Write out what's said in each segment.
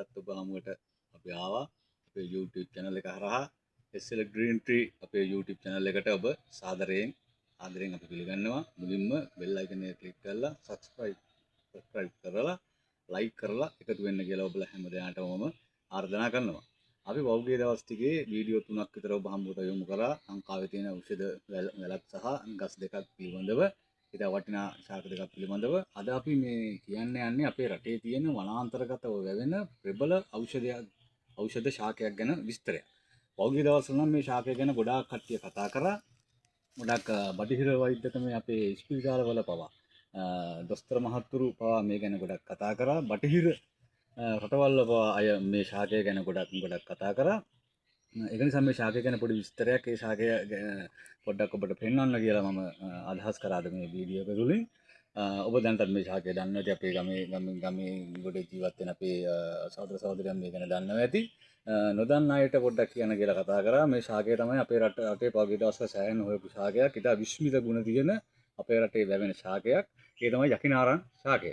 අදත් ඔබ හමුවට අපි ආවා අපේ YouTube channel එක හරහා SL Green Tree අපේ YouTube channel එකට ඔබ ආදරයෙන් අපි පිළිගන්නවා. මුලින්ම bell icon එක click කරලා subscribe කරලා like කරලා එකතු වෙන්න කියලා ඔබලා හැම දෙනාටම මම ආරාධනා කරනවා. අපි පෞද්ගලික දවස් ටිකේ වීඩියෝ 3ක් විතර ඔබ හමුවට යොමු කරා ලංකාවේ තියෙන ඖෂධ වැලක් සහ ගස් දෙකක් පිළිබඳව ඊට වටිනා ශාක දෙකක් පිළිබඳව අද අපි මේ කියන්න යන්නේ අපේ රටේ තියෙන වනාන්තරගතව වැවෙන ප්‍රබල ඖෂධ ශාකයක් ගැන විස්තරයක්. පෞද්ගලික දවස්වල නම් මේ ශාකය ගැන ගොඩාක් කට්ටිය කතා කරා. ගොඩක් බටහිර වෛද්‍යකමේ අපේ ස්පිරිතාලවල පවා දොස්තර මහත්තුරු පවා මේ ගැන ගොඩක් කතා කරා. බටහිර රටවල් පවා අය මේ ශාකය ගැන ගොඩක් කතා කරා. ඒක නිසා මේ ශාකය ගැන පොඩි විස්තරයක් ඒ ශාකය පොඩ්ඩක් ඔබට පෙන්වන්න කියලා මම අදහස් කරාද මේ වීඩියෝ එක තුලින්. ඔබ දැනටත් මේ ශාකය දන්නවා ඇති අපේ ගමේ ගොඩ ජීවත් වෙන අපේ සහෝදර සහෝදරියන් මේ ගැන දන්නවා ඇති. නොදන්න අයට පොඩ්ඩක් කියන්න කියලා කතා කරා. මේ ශාකය තමයි අපේ රටේ පෞද්ගලික දවස්වල සෑහෙන හොයපු ශාකයක්. ඊට විශ්මිත ගුණ තියෙන අපේ රටේ වැවෙන ශාකයක්. ඒ තමයි යකිනාරං ශාකය.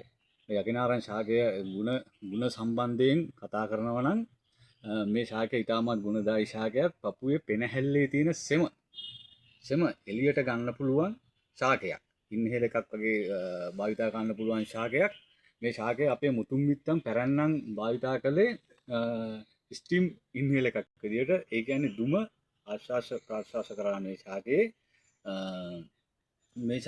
මේ යකිනාරං ශාකය ගුණ සම්බන්ධයෙන් කතා කරනවා නම් මේ ශාකය ඉතාමත් ගුණදායී ශාකයක්. පපුවේ පෙනහැල්ලේ තියෙන සෙම එළියට ගන්න පුළුවන් ශාකයක්. ඉන්හෙල් එකක් වගේ භාවිතා කරන්න පුළුවන් ශාකයක්. මේ ශාකය අපේ මුතුන් මිත්තන් පැරැන්නන් භාවිතා කළේ ස්ටිම් ඉන්හෙල් එකක් විදියට. ඒ කියන්නේ දුම ආශ්වාස ප්‍රාශ්වාස කරන මේ ශාකයේ මේ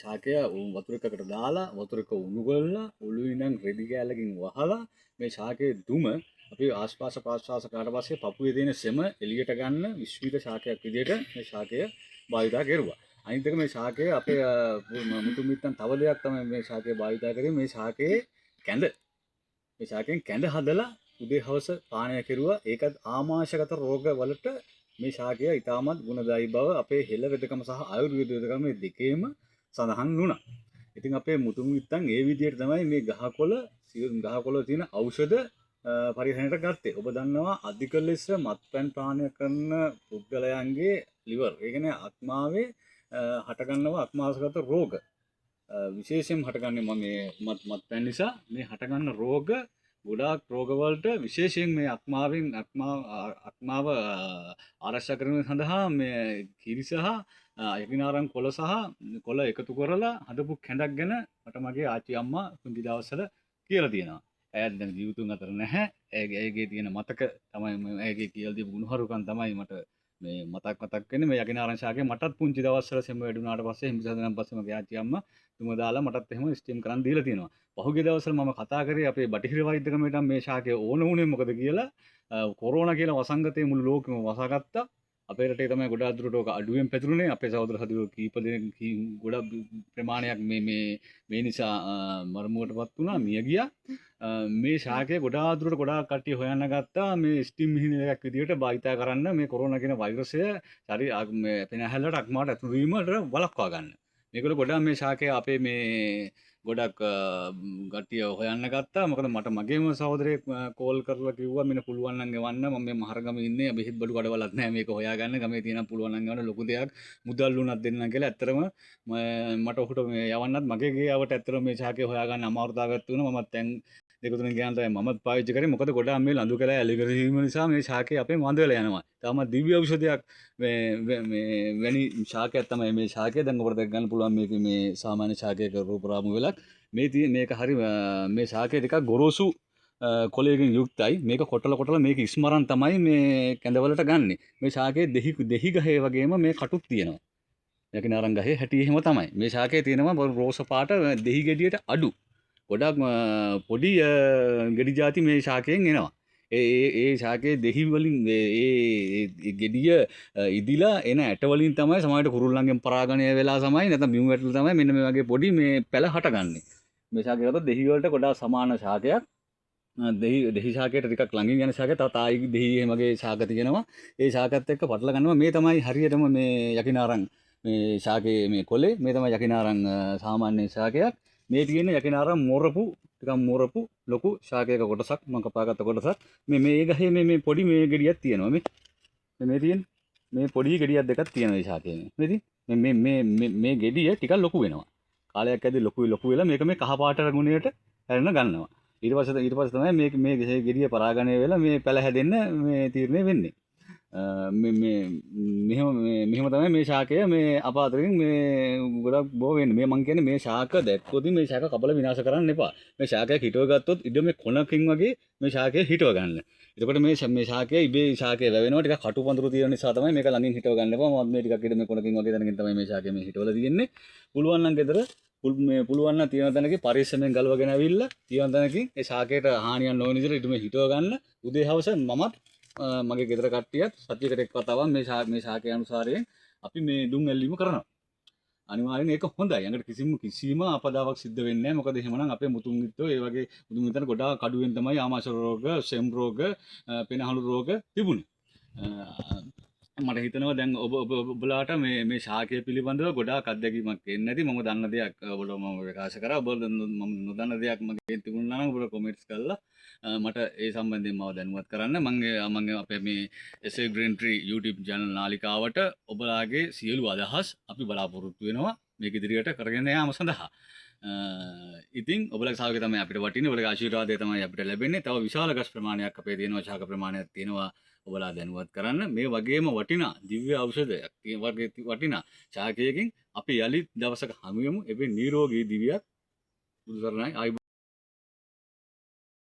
ශාකය වතුර එකකට දාලා වතුර එක උණු කරලා ඔළුවේ ඉඳන් රෙදි කෑල්ලකින් වහලා මේ ශාකයේ දුම අපි ආශ්වාස ප්‍රාශ්වාස කරාට පස්සේ පපුවේ තියෙන සෙම එළියට ගන්න විශ්විත ශාකයක් විදියට මේ ශාකය භාවිතා කෙරුවා. අනිත් එක මේ ශාකය අපේ මුතුන් මිත්තන් තව දෙයක් තමයි මේ ශාකය භාවිතා කරේ. මේ ශාකයේ මේ ශාකයෙන් කැඳ හදලා උදේ හවස පානය කෙරුවා. ඒකත් ආමාශයගත රෝග වලට මේ ශාකය ඉතාමත් ගුණදායී බව අපේ හෙළ වෙදකම සහ ආයුර්වේද වෙදකම මේ දෙකේම සඳහන් වුණා. ඉතින් අපේ මුතුන් මිත්තන් ඒ විදිහට තමයි මේ ගහකොළ තියෙන ඖෂධ පරිහරණයට ගත්තේ. ඔබ දන්නවා අධික ලෙස මත්පැන් පානය කරන පුද්ගලයන්ගේ liver, ඒ කියන්නේ ආත්මාවේ හටගන්නවා ආත්මාශගත රෝග. විශේෂයෙන් හටගන්නේ මේ මත්පැන් නිසා මේ හටගන්න රෝග ගොඩාක් රෝගවලට විශේෂයෙන් මේ ආත්මාව ආරක්ෂා කිරීම සඳහා මේ කිරි සහ යකිනාරං කොළ එකතු කරලා හදපු කැඳක් ගැන මට මගේ ආච්චි අම්මා පුංචි දවස්වල කියලා තියෙනවා. ඇයත් දැන් ජීවිතුන් අතර නැහැ. ඇයගේ තියෙන මතක තමයි ඇයගේ කියලා දීපු ගුණහරුකම් තමයි මට මේ මතක් වෙන්නේ. මේ යකිනාරං ශාකය මටත් පුංචි දවස්වල සෙම වැඩුණාට පස්සේ හිමිස හදනන් පස්සේ මගේ ආච්චි අම්මා තුම දාලා මටත් එහෙම ස්ටීම් කරන් දීලා තියෙනවා. පහුගිය දවස්වල මම කතා කරේ අපේ බටහිර වෛද්‍යකමට මේ ශාකය ඕන වුණේ මොකද කියලා. කොරෝනා කියලා වසංගතේ මුළු ලෝකෙම වසාගත්තා. අපේ රටේ තමයි ගොඩාක් දුරට ඔක අඩුවෙන් පැතිරුනේ. අපේ සහෝදර සහෝදරියෝ කීප දෙනෙක් ගොඩක් ප්‍රමාණයක් මේ නිසා මරමුවටපත් වුණා, මිය ගියා. මේ ශාකය ගොඩාක් දුරට ගොඩාක් කට්ටිය හොයන්න ගත්තා. මේ ස්ටිම් මිහින එකක් විදියට භාවිතා කරන්න මේ කොරෝනා කියන වෛරසය මේ පෙනහැල්ලට අක්මාවට ඇතුළු වීමට වළක්වා ගන්න. මේකවල ගොඩාක් මේ ශාකය අපේ මේ ගොඩක් කට්ටිය හොයන්න ගත්තා. මොකද මට මගේම සහෝදරයෙක් කෝල් කරලා කිව්වා මෙන්න පුළුවන් නම් ගෙවන්න, මම මේ මහරගම ඉන්නේ, බෙහෙත් බඩු කඩවලක් නැහැ මේක හොයාගන්න, ගමේ තියෙන පුළුවන් නම් ගෙවන්න, ලොකු දෙයක් මුදල් ලුණක් දෙන්නම් කියලා. ඇත්තටම මට ඔහුට මේ යවන්නත් මගේ ගියාවට ඇත්තටම මේ ශාකය හොයාගන්න අමාරුතාවයක් තුන මමත් දැන් දෙක තුන ගියාන් තමයි මමත් පාවිච්චි කරේ. මොකද ගොඩාක් මේ ලඳු කැලෑ ඇලිගරීම නිසා මේ ශාකය අපේ මඳ වෙලා යනවා. තාමත් දිව්‍ය ඖෂධයක් මේ වැනි ශාකයක් තමයි මේ ශාකය. දැන් ඔබට දැක් ගන්න පුළුවන් මේක මේ සාමාන්‍ය ශාකයක රූපරාමු වෙලක්. මේක හරි මේ ශාකය ටිකක් ගොරෝසු කොළයකින් යුක්තයි. මේක කොටල මේක ඉස්මරන් තමයි මේ කැඳවලට ගන්නෙ. මේ ශාකයේ දෙහි ගහේ වගේම මේ කටුත් තියෙනවා. යකිනාරං ගහේ හැටි එහෙම තමයි. මේ ශාකයේ තියෙනවා රෝස පාට දෙහි ගෙඩියට අඩු. ගොඩක් පොඩි ගෙඩි ಜಾති මේ ශාකයෙන් එනවා. ඒ ශාකයේ දෙහි වලින් ඒ ගෙඩිය ඉදිලා එන ඇට වලින් තමයි සමහරට කුරුල්ලන්ගෙන් පරාගණය වෙලා තමයි නැත්නම් බිමු වැටලා තමයි මෙන්න මේ වගේ පොඩි මේ පැල හටගන්නේ. මේ ශාකය ගත්තොත් දෙහි වලට ගොඩාක් සමාන ශාකයක්. දෙහි ශාකයට ටිකක් ළඟින් යන ශාකය තව තායි දෙහි එහෙම වගේ ශාක තියෙනවා. ඒ ශාකත් එක්ක පටල ගන්නවා. මේ තමයි හරියටම මේ යකිනාරං මේ ශාකයේ මේ කොලේ. මේ තමයි යකිනාරං සාමාන්‍ය ශාකයක්. මේ තියෙන යකිනාරං ටිකක් මෝරපු ලොකු ශාකයක කොටසක් මම කපාගත්ත කොටසක්. මේ ගහේ මේ පොඩි මේ ගෙඩියක් තියෙනවා. මේ තියෙන මේ පොඩි ගෙඩියක් දෙකක් තියෙනවා මේ ශාකයේ. මේ ගෙඩිය ටිකක් ලොකු වෙනවා. කාලයක් ඇද්දි ලොකු වෙලා මේක මේ කහ පාට ගුණයට හැරෙන ගන්නවා. ඊට පස්සේ තමයි මේ ගෙඩිය පරාගණය වෙලා මේ පැල හැදෙන්න මේ තීරණය වෙන්නේ. මෙහෙම තමයි මේ ශාකය මේ අප අතරින් මේ ගොඩක් බෝ වෙන්නේ. මේ මං කියන්නේ මේ ශාක දැක්කොත් මේ ශාක කපලා විනාශ කරන්න එපා. මේ ශාකයක් හිටව ගත්තොත් ඉඩ මේ කොනකින් වගේ මේ ශාකය හිටව ගන්න. එතකොට මේ ශාකය ඉබේ ශාකය වැවෙනවා. ටිකක් කටු පඳුරු තියෙන නිසා තමයි මේක ළඟින් හිටව ගන්න එපා. මම මේ ටිකක් ඉඩ මේ කොනකින් වගේ තැනකින් තමයි මේ ශාකය මේ හිටවලා තියෙන්නේ. පුළුවන් නම් ගෙදර පුළුවන් නම් තියෙන තැනකින් පරිස්සමෙන් ගලවගෙන ඇවිල්ලා තියෙන තැනකින් ඒ ශාකයට හානියක් නොවන විදිහට ඉදු මේ හිටව ගන්න. උදේ හවස මමත් මගේ ගෙදර කට්ටියත් සතියකට එක් වතාවක් මේ ශාකය අනුසාරයෙන් අපි මේ දුම් ඇල්ලීම කරනවා. අනිවාර්යෙන් ඒක හොඳයි. යඟට කිසිම අපදාවක් සිද්ධ වෙන්නේ නැහැ. මොකද එහෙමනම් අපේ මුතුන් මිත්තෝ ඒ වගේ මුතුන් මිත්තන් ගොඩාක් කඩුවෙන් තමයි ආමාශය රෝග, සෙම් රෝග, පෙනහළු රෝග තිබුණේ. මට හිතනවා දැන් ඔබලාට මේ ශාකය පිළිබඳව ගොඩාක් අත්දැකීමක් එන්නේ නැති. මම දන්න දෙයක් ඔබට මම ප්‍රකාශ කරා. ඔබ මම නොදන්න දෙයක් මගෙන් තිබුණා නම් ඔබට කමෙන්ට්ස් කරලා මට ඒ සම්බන්ධයෙන් මම දැනුවත් කරන්න. මම අපේ මේ SA Green Tree YouTube channel නාලිකාවට ඔබලාගේ සියලු අදහස් අපි බලාපොරොත්තු වෙනවා මේක ඉදිරියට කරගෙන යාම සඳහා. ඉතින් ඔබලගේ සහයෝගය තමයි අපිට වටින්නේ. ඔබලගේ ආශිර්වාදය තමයි අපිට ලැබෙන්නේ. තව විශාල ගස් ප්‍රමාණයක් අපේ තියෙනවා, ශාක ප්‍රමාණයක් තියෙනවා. ඔබලා දැනුවත් කරන්න. මේ වගේම වටිනා දිව්‍ය ඖෂධයක් වගේ වටිනා ශාකයකින් අපි යලි දවසක හමු වෙමු. එබේ නිරෝගී දිවියක් බුදු සරණයි.